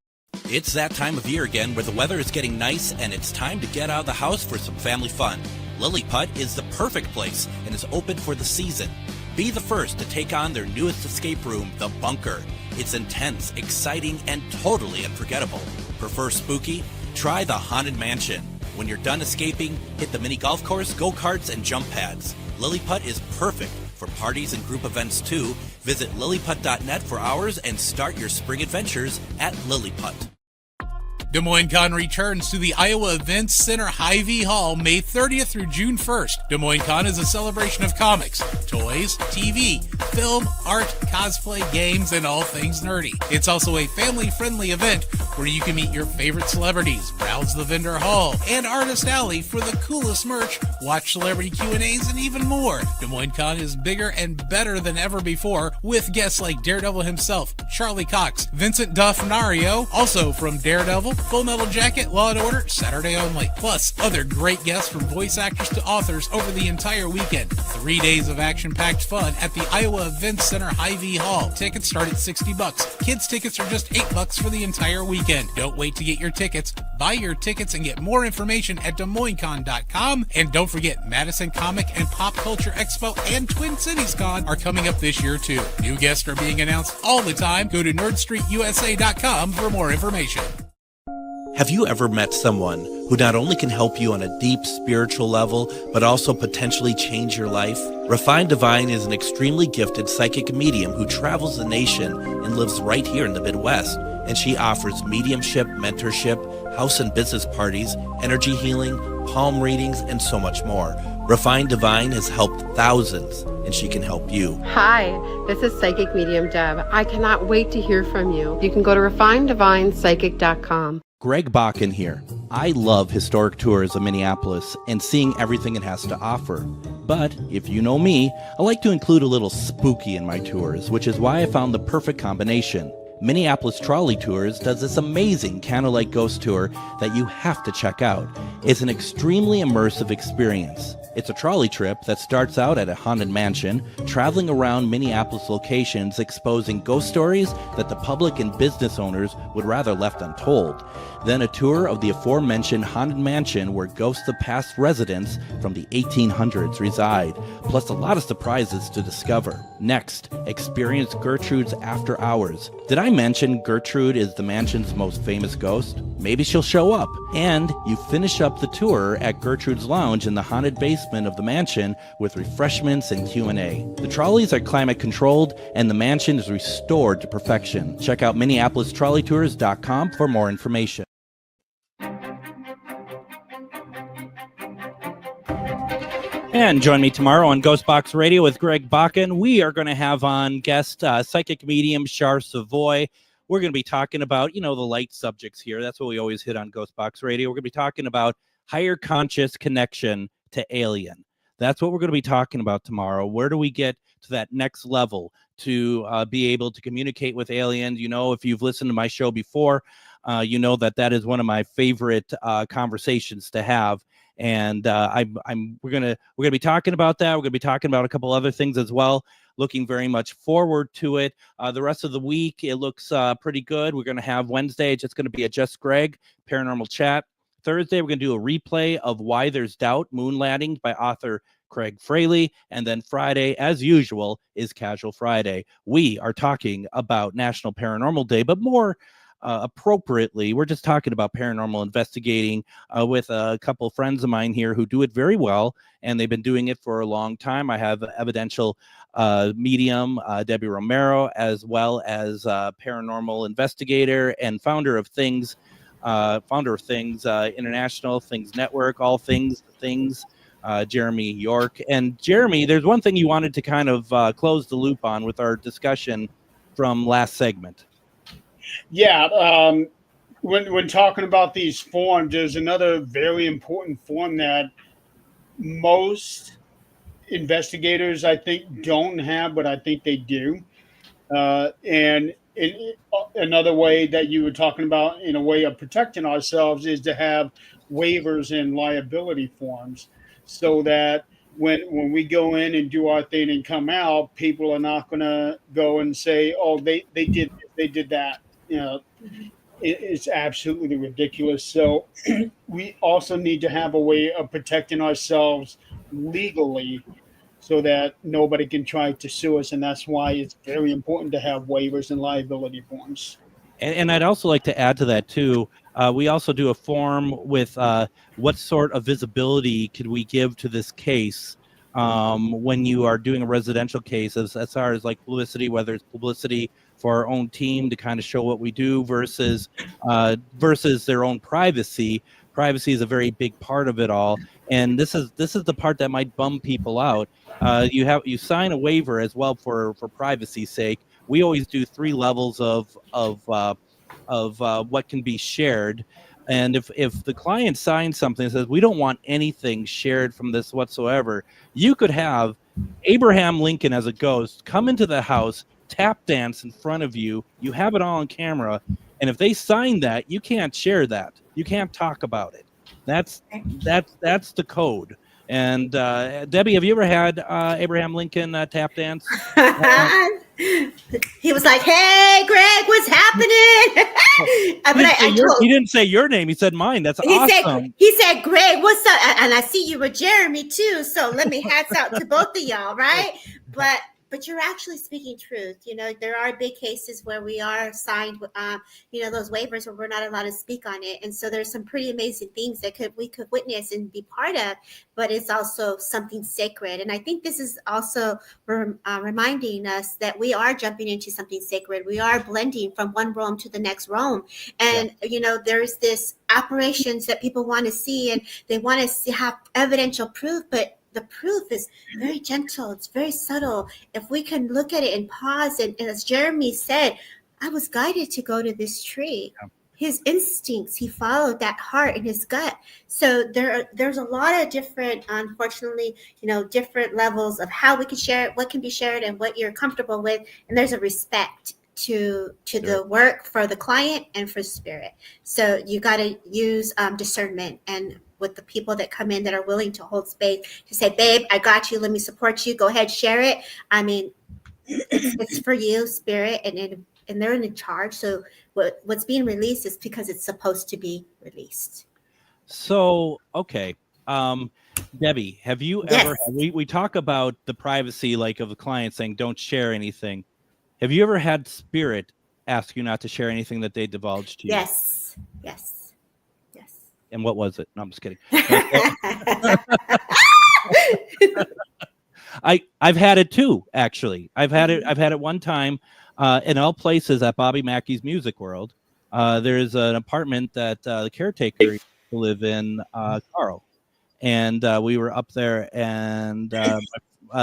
It's that time of year again where the weather is getting nice and it's time to get out of the house for some family fun. Lily Putt is the perfect place and is open for the season. Be the first to take on their newest escape room, The Bunker. It's intense, exciting, and totally unforgettable. Prefer spooky? Try the Haunted Mansion. When you're done escaping, hit the mini golf course, go-karts, and jump pads. Lily Putt is perfect for parties and group events too. Visit lilyputt.net for hours and start your spring adventures at Lily Putt. Des Moines Con returns to the Iowa Events Center Hy-Vee Hall May 30th through June 1st. Des Moines Con is a celebration of comics, toys, TV, film, art, cosplay, games, and all things nerdy. It's also a family-friendly event where you can meet your favorite celebrities, browse the vendor hall, and Artist Alley for the coolest merch, watch celebrity Q&As, and even more. Des Moines Con is bigger and better than ever before, with guests like Daredevil himself, Charlie Cox, Vincent D'Onofrio, also from Daredevil, Full Metal Jacket, Law & Order, Saturday only. Plus, other great guests from voice actors to authors over the entire weekend. 3 days of action-packed fun at the Iowa Events Center Hy-Vee Hall. Tickets start at $60. Kids tickets are just $8 for the entire weekend. Don't wait to get your tickets. Buy your tickets and get more information at DesMoinesCon.com. And don't forget, Madison Comic and Pop Culture Expo and Twin Cities Con are coming up this year too. New guests are being announced all the time. Go to NerdStreetUSA.com for more information. Have you ever met someone who not only can help you on a deep spiritual level, but also potentially change your life? Refined Divine is an extremely gifted psychic medium who travels the nation and lives right here in the Midwest. And she offers mediumship, mentorship, house and business parties, energy healing, palm readings, and so much more. Refined Divine has helped thousands, and she can help you. Hi, this is Psychic Medium Deb. I cannot wait to hear from you. You can go to refineddivinepsychic.com. Greg Bakun here. I love historic tours of Minneapolis and seeing everything it has to offer. But if you know me, I like to include a little spooky in my tours, which is why I found the perfect combination. Minneapolis Trolley Tours does this amazing candlelight ghost tour that you have to check out. It's an extremely immersive experience. It's a trolley trip that starts out at a haunted mansion, traveling around Minneapolis locations exposing ghost stories that the public and business owners would rather left untold. Then a tour of the aforementioned haunted mansion where ghosts of past residents from the 1800s reside, plus a lot of surprises to discover. Next, experience Gertrude's After Hours. Did I mention Gertrude is the mansion's most famous ghost? maybe she'll show up. And you finish up the tour at Gertrude's Lounge in the haunted basement of the mansion with refreshments and Q&A. The trolleys are climate controlled and the mansion is restored to perfection. Check out MinneapolisTrolleyTours.com for more information. And join me tomorrow on GhostBox Radio with Greg Bakun. We are going to have on guest psychic medium Char Savoy. We're going to be talking about, the light subjects here. That's what we always hit on GhostBox Radio. We're going to be talking about higher conscious connection to alien. That's what we're going to be talking about tomorrow. Where do we get to that next level to be able to communicate with aliens? If you've listened to my show before, you know that is one of my favorite conversations to have. And we're gonna be talking about that. We're gonna be talking about a couple other things as well. Looking very much forward to it. The rest of the week, it looks pretty good. We're gonna have Wednesday, just gonna be a Just Greg Paranormal Chat. Thursday, we're gonna do a replay of Why There's Doubt, Moon Landing by author Craig Fraley. And then Friday, as usual, is Casual Friday. We are talking about National Paranormal Day, but more appropriately, we're just talking about paranormal investigating with a couple of friends of mine here who do it very well, and they've been doing it for a long time. I have evidential medium Debbie Romero, as well as paranormal investigator and founder of Things International, Things Network, All Things, Jeremy York. And Jeremy, there's one thing you wanted to kind of close the loop on with our discussion from last segment. Yeah, when talking about these forms, there's another very important form that most investigators, I think, don't have, but I think they do. And another way that you were talking about, in a way of protecting ourselves, is to have waivers and liability forms, so that when we go in and do our thing and come out, people are not going to go and say, "Oh, they did that." It's absolutely ridiculous. So we also need to have a way of protecting ourselves legally, so that nobody can try to sue us. And that's why it's very important to have waivers and liability forms. And I'd also like to add to that too. We also do a form with what sort of visibility could we give to this case when you are doing a residential case, as far as like publicity, whether it's publicity for our own team to kind of show what we do versus their own privacy. Privacy is a very big part of it all, and this is the part that might bum people out. You sign a waiver as well for privacy's sake. We always do 3 levels of what can be shared. And if the client signs something that says we don't want anything shared from this whatsoever, you could have Abraham Lincoln as a ghost come into the house, tap dance in front of you. You have it all on camera, and if they sign that, you can't share that. You can't talk about it. That's the code. And Debbie, have you ever had Abraham Lincoln tap dance? He was like, "Hey, Greg, what's happening?" He didn't say your name. He said mine. That's awesome. He said, "Greg, what's up?" And I see you with Jeremy too. So let me hats out to both of y'all, right? But you're actually speaking truth. There are big cases where we are signed, those waivers where we're not allowed to speak on it. And so there's some pretty amazing things that we could witness and be part of, but it's also something sacred. And I think this is also reminding us that we are jumping into something sacred. We are blending from one realm to the next realm. And, there's this apparitions that people want to see, and they want to have evidential proof, but the proof is very gentle. It's very subtle. If we can look at it and pause, and as Jeremy said, I was guided to go to this tree. Yeah. His instincts, he followed that heart in his gut. So there's a lot of different, unfortunately, different levels of how we can share it, what can be shared, and what you're comfortable with. And there's a respect to the work for the client and for spirit. So you got to use discernment, and with the people that come in that are willing to hold space to say, "Babe, I got you. Let me support you. Go ahead, share it." I mean, it's for you, spirit, and they're in charge. So what's being released is because it's supposed to be released. So, okay. Debbie, have you ever, we talk about the privacy, like of the client saying, "Don't share anything." Have you ever had spirit ask you not to share anything that they divulged to you? Yes. And what was it? No, I'm just kidding. I've had it too, actually. I've had it one time in all places at Bobby Mackey's Music World. There's an apartment that the caretaker used to live in, Carl. And we were up there, and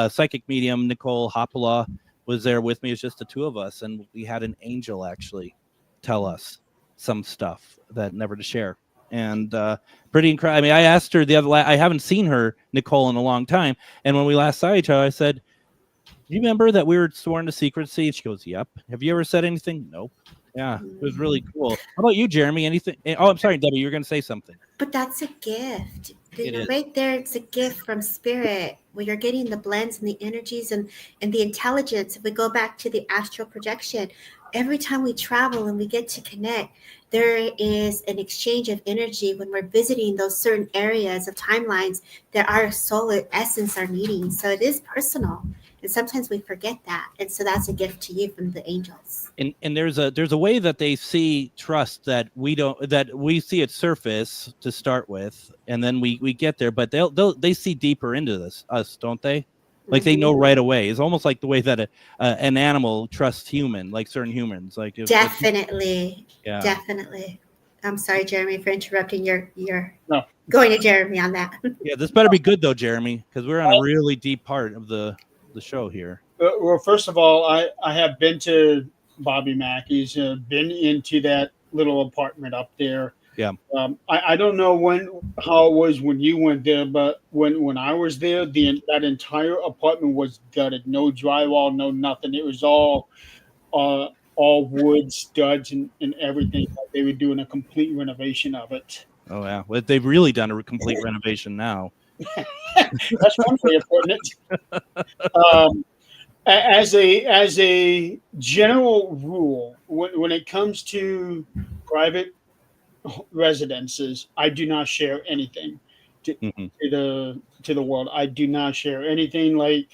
psychic medium Nicole Hoppola was there with me. It's just the two of us, and we had an angel actually tell us some stuff that never to share. And pretty incredible. I mean, I asked her I haven't seen her, Nicole, in a long time. And when we last saw each other, I said, "Do you remember that we were sworn to secrecy?" And she goes, "Yep." "Have you ever said anything?" "Nope." Yeah, it was really cool. How about you, Jeremy? Anything? Oh, I'm sorry, Debbie, you were going to say something. But that's a gift. It is. Right there, it's a gift from spirit where you're getting the blends and the energies and the intelligence. If we go back to the astral projection, every time we travel and we get to connect, there is an exchange of energy when we're visiting those certain areas of timelines that our soul essence are meeting. So it is personal. And sometimes we forget that. And so that's a gift to you from the angels. And there's a way that they see trust that we don't, that we see at surface to start with, and then we get there, but they see deeper into us, don't they? Like they know right away. It's almost like the way that an animal trusts human, like certain humans. Like Definitely. Yeah. Definitely. I'm sorry, Jeremy, for interrupting your No. going to Jeremy on that. Yeah, this better be good though, Jeremy, because we're on a really deep part of the show here. Well, first of all, I have been to Bobby Mackey's, been into that little apartment up there. Yeah. I don't know how it was when you went there, but when I was there, that entire apartment was gutted. No drywall, no nothing. It was all wood studs and everything. They were doing a complete renovation of it. Oh yeah, well, they've really done a complete renovation now. That's one way of putting it. As a general rule, when it comes to private residences, I do not share anything to the world. I do not share anything like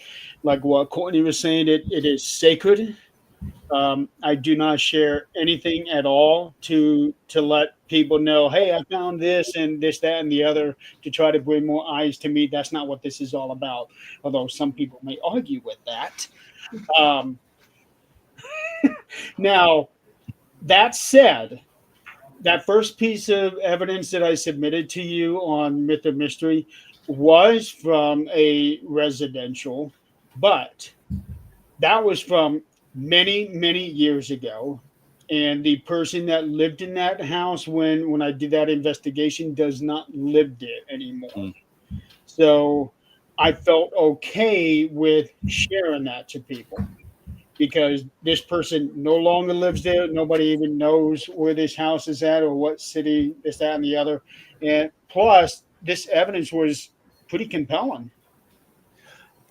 what Courtney was saying. It is sacred. I do not share anything at all to let people know, hey, I found this and this, that, and the other, to try to bring more eyes to me. That's not what this is all about. Although some people may argue with that. Now, that said, that first piece of evidence that I submitted to you on Myth or Mystery was from a residential, but that was from many, many years ago. And the person that lived in that house when I did that investigation does not live there anymore. So I felt okay with sharing that to people because this person no longer lives there. Nobody even knows where this house is at or what city, this, that, and the other. And plus, this evidence was pretty compelling.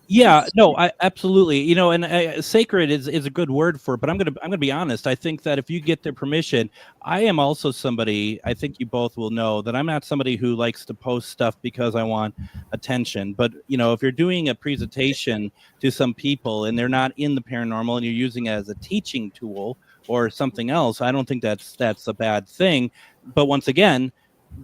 Yeah, no, absolutely. You know, and sacred is a good word for it, but I'm gonna be honest. I think that if you get their permission, I am also somebody, I think you both will know that I'm not somebody who likes to post stuff because I want attention. But, you know, if you're doing a presentation to some people and they're not in the paranormal and you're using it as a teaching tool or something else, I don't think that's a bad thing. But once again,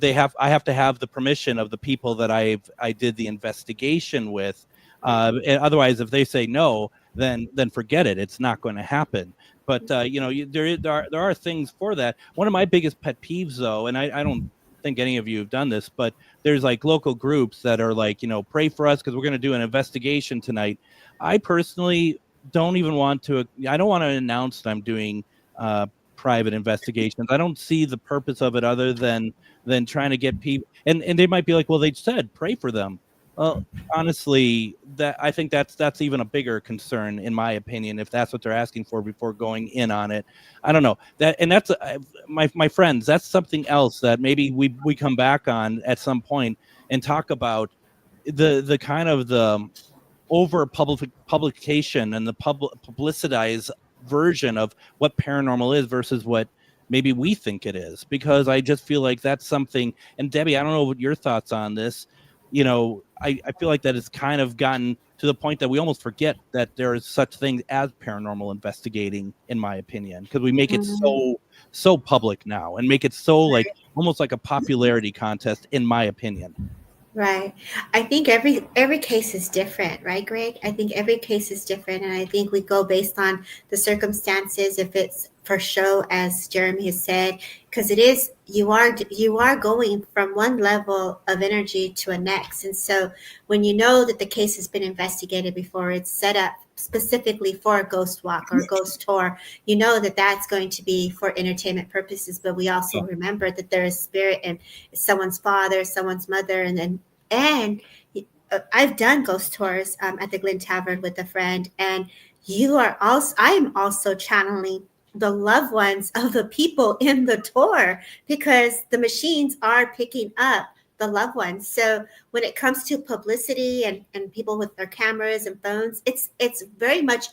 I have to have the permission of the people that I did the investigation with. And otherwise, if they say no, then forget it. It's not going to happen. But you know, there are things for that. One of my biggest pet peeves, though, and I don't think any of you have done this, but there's like local groups that are like, you know, pray for us because we're going to do an investigation tonight. I personally don't even want to. I don't want to announce that I'm doing private investigations. I don't see the purpose of it other than trying to get people. And they might be like, well, they said pray for them. Well, honestly, I think that's even a bigger concern, in my opinion, if that's what they're asking for before going in on it. I don't know that's my friends. That's something else that maybe we come back on at some point and talk about the kind of the over publication and the publicized version of what paranormal is versus what maybe we think it is. Because I just feel like that's something. And Debbie, I don't know what your thoughts on this. You know, I feel like that it's kind of gotten to the point that we almost forget that there is such things as paranormal investigating, in my opinion, because we make it so public now and make it so like almost like a popularity contest, in my opinion. Right. I think every case is different, right, Greg? I think every case is different, and I think we go based on the circumstances. If it's for show, as Jeremy has said, because it is, you are going from one level of energy to a next, and so when you know that the case has been investigated before, it's set up specifically for a ghost walk or a ghost tour, you know that that's going to be for entertainment purposes. But we also remember that there is spirit and someone's father, someone's mother, and I've done ghost tours at the Glen Tavern with a friend, and I am also channeling the loved ones of the people in the tour, because the machines are picking up the loved ones. So when it comes to publicity and people with their cameras and phones, it's very much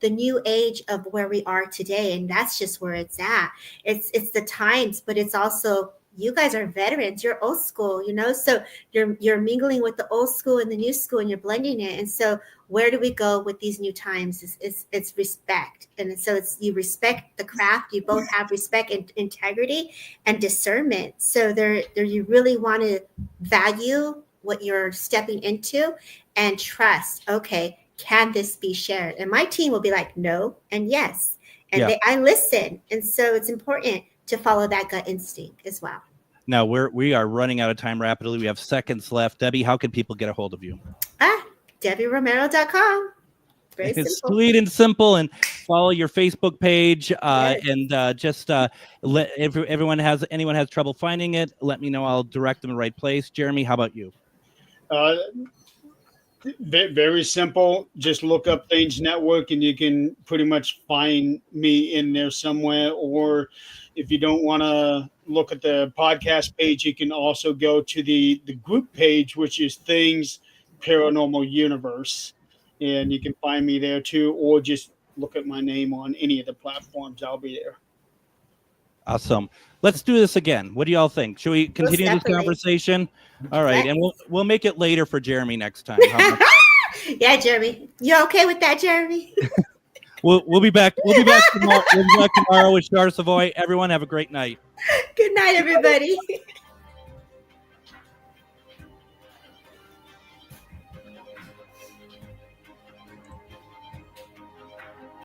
the new age of where we are today, and that's just where it's at. It's the times, but it's also, you guys are veterans, you're old school, so you're mingling with the old school and the new school, and you're blending it. And so where do we go with these new times? It's respect. And so you respect the craft. You both have respect and integrity and discernment. So there you really want to value what you're stepping into and trust. Okay, can this be shared? And my team will be like, no and yes. And I listen. And so it's important to follow that gut instinct as well. Now we are running out of time rapidly. We have seconds left. Debbie, how can people get a hold of you? DebbieRomero.com. Very simple. Sweet and simple. And follow your Facebook page. And just let anyone has trouble finding it, let me know. I'll direct them in the right place. Jeremy, how about you? Very simple. Just look up Things Network and you can pretty much find me in there somewhere. Or if you don't want to look at the podcast page, you can also go to the group page, which is Things Paranormal Universe. And you can find me there too, or just look at my name on any of the platforms. I'll be there. Awesome. Let's do this again. What do y'all think? Should we continue this conversation? All right. And we'll make it later for Jeremy next time. Yeah, Jeremy. You okay with that, Jeremy? We'll be back. We'll be back tomorrow. We'll be back tomorrow with Char Savoy. Everyone have a great night. Good night, everybody.